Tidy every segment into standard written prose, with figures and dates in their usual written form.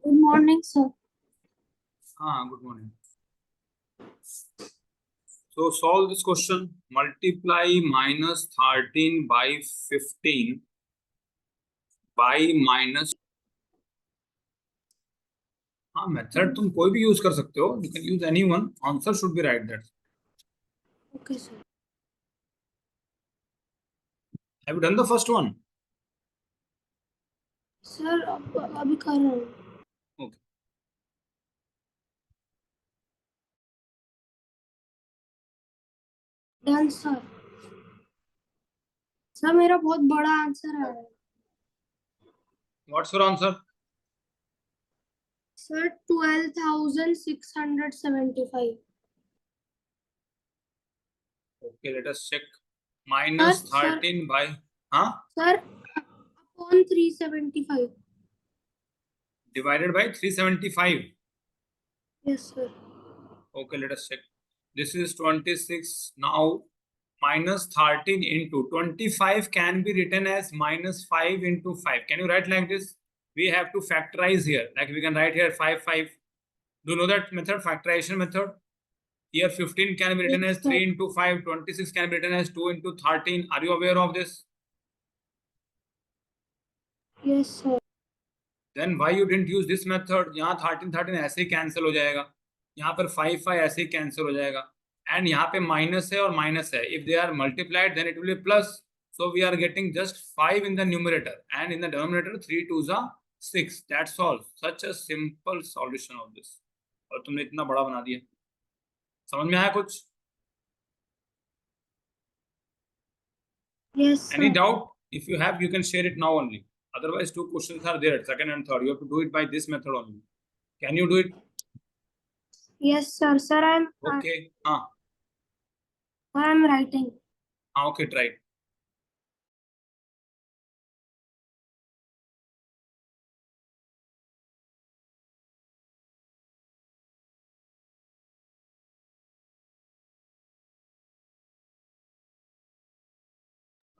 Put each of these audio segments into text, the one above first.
Good morning, sir. Good morning. So solve this question. Multiply minus 13 by 15 by minus. Method तुम कोई भी use कर सकते हो. You can use any one. Answer should be right there. Okay, sir. Have you done the first one? Sir, अभी कर रहा हूँ. Okay. Done, sir. सर मेरा बहुत बड़ा आंसर है. What's your answer? Sir, 12,675. Okay, let us check. Minus Sir, 13 by. Sir, upon 375. Divided by 375. Yes, sir. Okay, let us check. This is 26 now. Minus 13 into 25 can be written as minus 5 into 5. Can you write like this? We have to factorize here. Like we can write here 5, 5. Do you know that method, factorization method? Here 15 can be written as 3 into 5. 26 can be written as 2 into 13. Are you aware of this? Yes, sir. Then why you didn't use this method? यहाँ 13, 13 ऐसे ही cancel हो जाएगा. यहाँ पर 5, 5 ऐसे ही cancel हो जाएगा. And यहाँ पे minus है और minus है. If they are multiplied, then it will be plus. So we are getting just 5 in the numerator. And in the denominator, 3 2s are 6. That's all. Such a simple solution of this. और तुमने इतना बड़ा बना दिया. समझ में आया कुछ? Yes, sir. Any doubt? If you have, you can share it now only. Otherwise, two questions are there, second and third. You have to do it by this method only. Can you do it? Yes, sir. Sir, Okay. I'm writing. Okay, try it.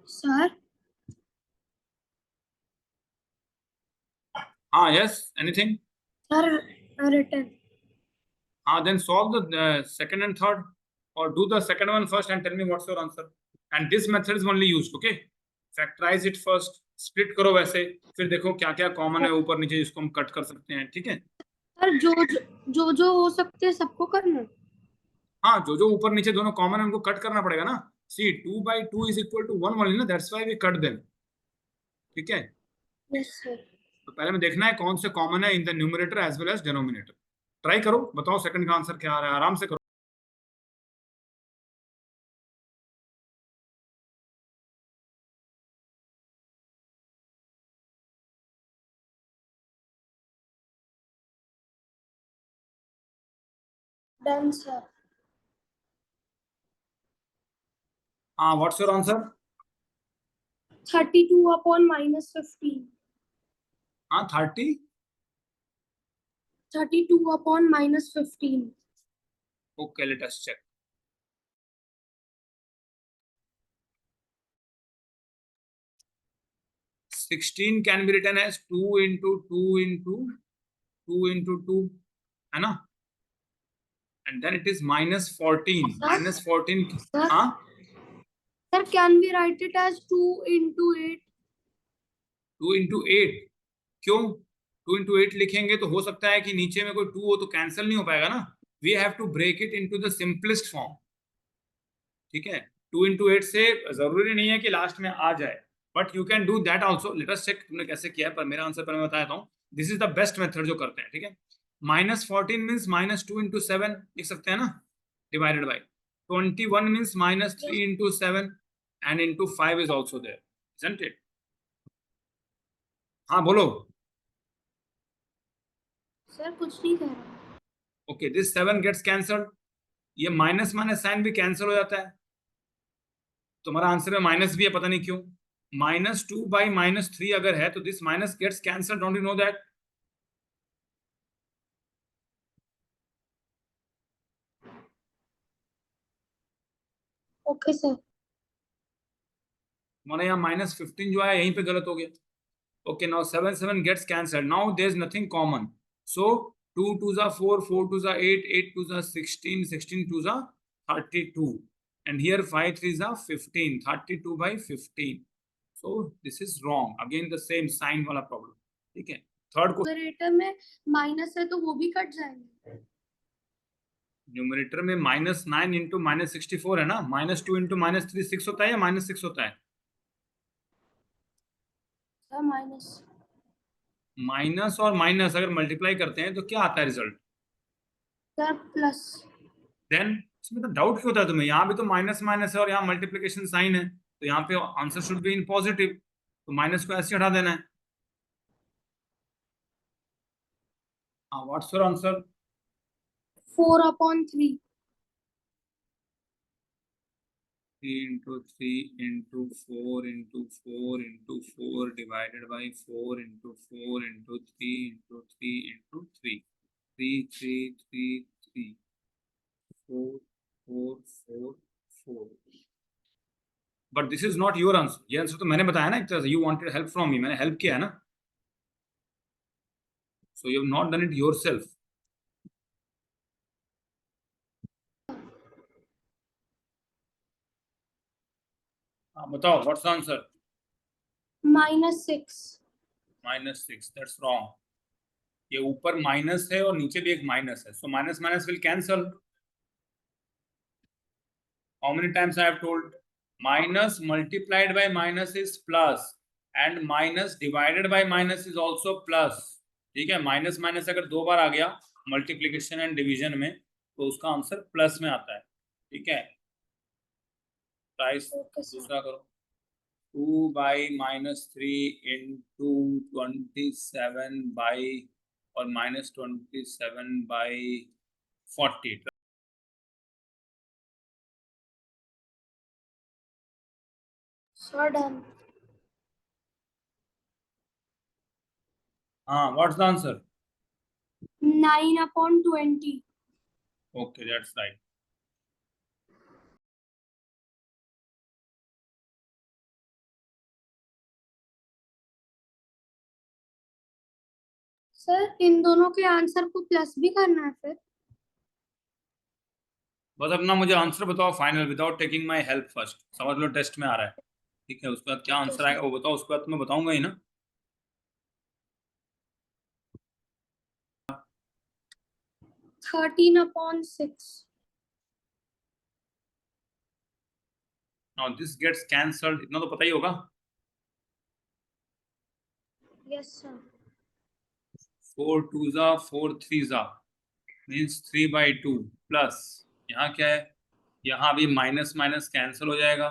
Sir. Yes. Anything? Sir, written. Then solve the second and third, or do the second one first and tell me what's your answer. And this method is only used. Okay. Factorize it first. Split करो वैसे. फिर देखो क्या क्या common है ऊपर नीचे जिसको हम कट कर सकते हैं. ठीक है. सर जो हो सकते हैं सबको करना. जो ऊपर नीचे दोनों कॉमन है उनको कट करना पड़ेगा ना. See, 2 by 2 is equal to 1 only ना. That's why we cut them. ठीक है. Yes, sir. तो पहले में देखना है कौन से कॉमन है in the numerator as well as denominator. Try करो, बताओ सेकंड का आंसर क्या आ रहा है. आराम से करो. Done, sir. What's your answer? 32 upon minus 15. 30. 32 upon minus 15. Okay, let us check. $16 can be written as 2 into 2 into 2 into 2, है ना? And then it is minus 14. Minus 14. Sir, can we write it as 2 into 8? 2 into 8. क्यों? 2 into 8 लिखेंगे तो हो सकता है कि नीचे में कोई 2 हो तो कैंसिल नहीं हो पाएगा ना. We have to break it into the simplest form. ठीक है. 2 into 8 से जरूरी नहीं है कि लास्ट में आ जाए. But you can do that also. Let us check तुमने कैसे किया है. पर मेरा आंसर पर मैं बताया हूँ. This is the best method जो करते हैं. ठीक है. Minus 14 means minus 2 into 7 लिख सकते हैं ना. Divided by 21 means minus 3 into 7 and into 5 is also there, isn't it? हाँ बोलो. सर कुछ नहीं कर रहा. Okay, this 7 gets cancelled. ये माइनस माइनस साइन भी कैंसिल हो जाता है. तुम्हारा आंसर में माइनस भी है, पता नहीं क्यों. -2 by -3 अगर है तो this minus gets cancelled. Don't you know that? Okay sir. हमारे यहाँ -15 जो है यहीं पे गलत हो गया. Okay, now 7 7 gets cancelled. Now there is nothing common. So 2 2s are 4, 4 2s are 8, 8 2s are 16, 16 2s are 32, and here 5 3s are 15, 32 by 15. So this is wrong. Again the same sign वाला problem. ठीक है. Third को numerator में minus है तो वो भी cut जाएंगे. न्यूमरेटर में -9 इंटू -64 है ना. -2 इंटू -3 6 होता है या -6 होता है. Sir minus. माइनस और माइनस अगर मल्टीप्लाई करते हैं तो क्या आता है रिजल्ट. Sir plus. देन इसमें तो डाउट क्यों होता है तुम्हें. यहाँ भी तो माइनस माइनस है और यहाँ मल्टीप्लिकेशन साइन है, तो यहाँ पे answer should be in positive, तो माइनस को ऐसे हटा देना है. हाँ, what's your answer. 4/3. 3 into 3 into 4 into 4 into 4 divided by 4 into 4 into 3 into 3 into 3. 3 3 3 3 4 4 4 4. But this is not your answer. ये आंसर तो मैंने बताया ना एक तरह से. You wanted help from me, मैंने हेल्प किया है ना. So you have not done it yourself. हाँ बताओ, what's the answer. -6. -6. That's wrong. ये ऊपर माइनस है और नीचे भी एक माइनस है, so minus minus will cancel. How many times I have told? Minus multiplied by minus is plus and minus divided by minus is also plus. ठीक है. माइनस माइनस अगर दो बार आ गया मल्टीप्लिकेशन एंड डिवीजन में तो उसका answer plus में आता है. ठीक है. प्राइस दूसरा करो. 2 by -3 into 27 by और -27 by 40. Sir done. हाँ, what's the answer. 9/20. Okay, that's right. Sir इन दोनों के आंसर को प्लस भी करना है फिर. बस अपना मुझे आंसर बताओ final without taking my help first. समझ लो टेस्ट में आ रहा है. ठीक है. उसके बाद क्या आंसर आएगा वो बताओ, उसके बाद तो मैं बताऊंगा ही ना. 13/6. Now this gets cancelled. इतना तो पता ही होगा. Yes sir. 4 2 जा 4 3 जा मींस 3 by 2 प्लस यहाँ क्या है. यहाँ भी माइनस माइनस कैंसिल हो जाएगा.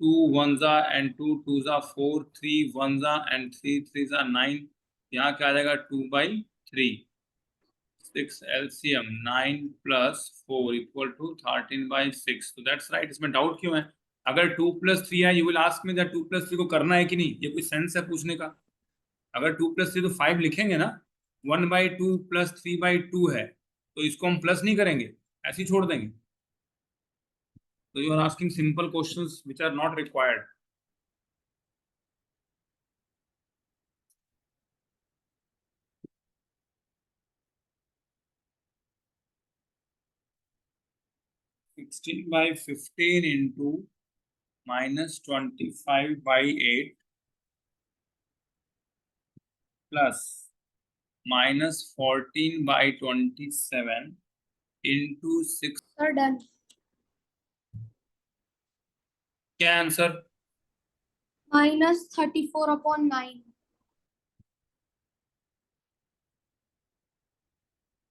2 1 जा एंड 2 2 जा 4 3 1 जा एंड 3 3 जा 9. यहाँ क्या आ जाएगा 2 by 3. 6 LCM 9 plus 4 equal to 13 by 6. So that's right. इसमें डाउट क्यों है. अगर 2 plus 3 है, you will ask me that 2 plus 3 को करना है कि नहीं. ये कोई सेंस है पूछने का. अगर 2 plus 3 तो 5 लिखेंगे ना. 1 by 2 plus 3 by 2 है, तो इसको हम प्लस नहीं करेंगे, ऐसे ही छोड़ देंगे. तो you are asking simple questions which are not required. (16 by 15 into -25 by 8 plus -14 by 27 into 6. Sir done. क्या answer. -34/9.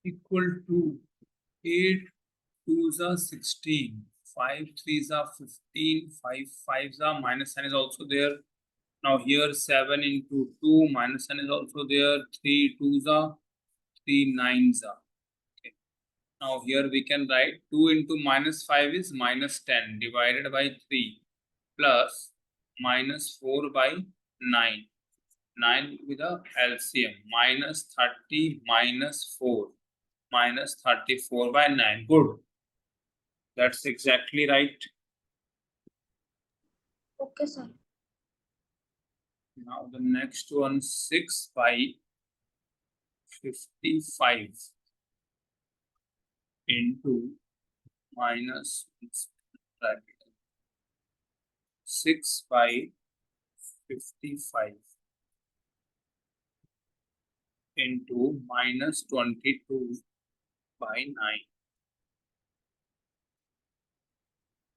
Equal to 8 2s are 16, 5 3s are 15, 5 5s are minus sign is also there. Now here 7 into 2 minus sign is also there. 3 2s are 3 9s are. Okay. Now here we can write 2 into -5 is -10 divided by 3 plus -4 by 9. 9 with the LCM -30 -4 -34 by 9. Good. That's exactly right. Okay sir. Now the next one 6 by 55 into minus 6 by 55 into minus 22 by 9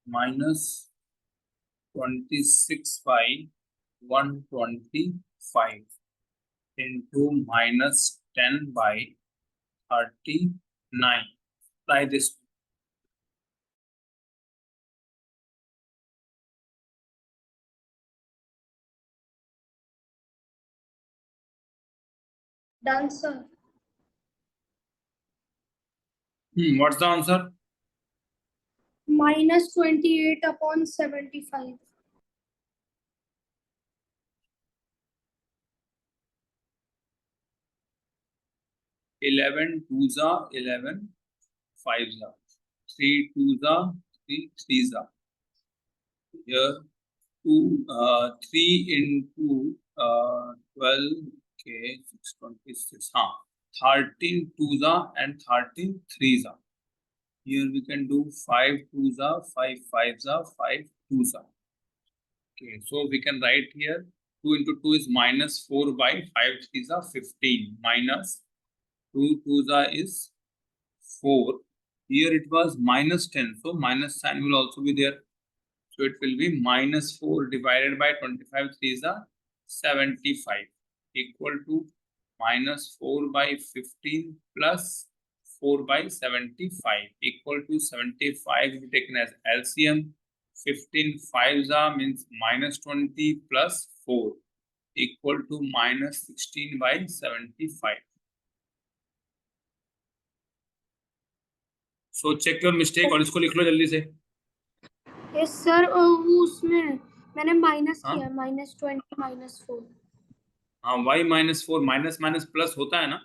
minus 26 by 125 into minus 10 by 39. Try this. Done, sir. What's the answer? Minus 28 upon 75. 11 twos are 11 fives are 3 twos are 3 threes are. Here 3 into 12 okay 626 13 twos are and 13 threes are. Here we can do 5 twos are 5 fives are 5 twos are. Okay, so we can write here 2 into 2 is minus 4 by 5 threes are 15 minus 2 twos are is 4. Here it was minus 10, so minus sign will also be there. So it will be minus 4 divided by 25 threes are 75 equal to minus 4 by 15 plus 4 by 75 equal to 75 will be taken as LCM. 15 fives are means minus 20 plus 4 equal to minus 16 by 75. So check your mistake और इसको लिख लो जल्दी से. Yes sir, उसमें मैंने minus हाँ? किया, -20 -4. हाँ y minus 4 minus minus plus होता है ना.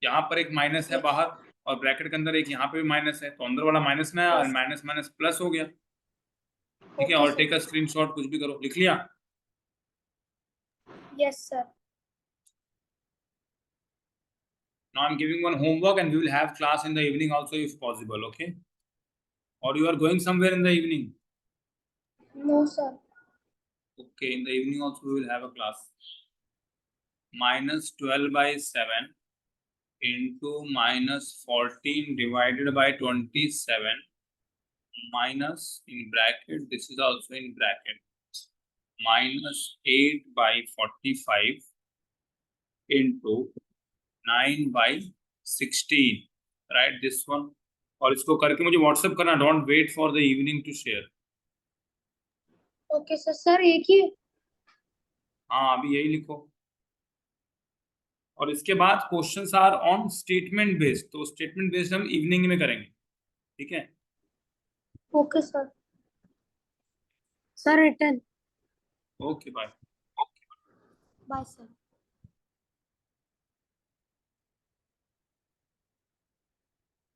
यहाँ पर एक माइनस है बाहर और ब्रैकेट के अंदर एक यहाँ पे भी माइनस है, तो अंदर वाला माइनस में और माइनस माइनस प्लस हो गया. ठीक है, और टेक अ स्क्रीनशॉट, कुछ भी करो. लिख लिया? Yes sir. Now I'm giving one homework and we will have class in the evening also if possible, okay? Or you are going somewhere in the evening? No sir. Okay, in the evening also we will have a class. Minus 12 by 7 into minus 14 divided by 27 minus in bracket, this is also in bracket, minus 8 by 45 into 9 by 16. Write this one. और इसको करके मुझे WhatsApp करना. Don't wait for the evening to share. Okay sir. Sir एक ही? हाँ, अभी यही लिखो. और इसके बाद questions are on statement based, तो स्टेटमेंट बेस्ड हम इवनिंग में करेंगे. ठीक है? Okay sir. Sir return. Okay bye. Bye sir.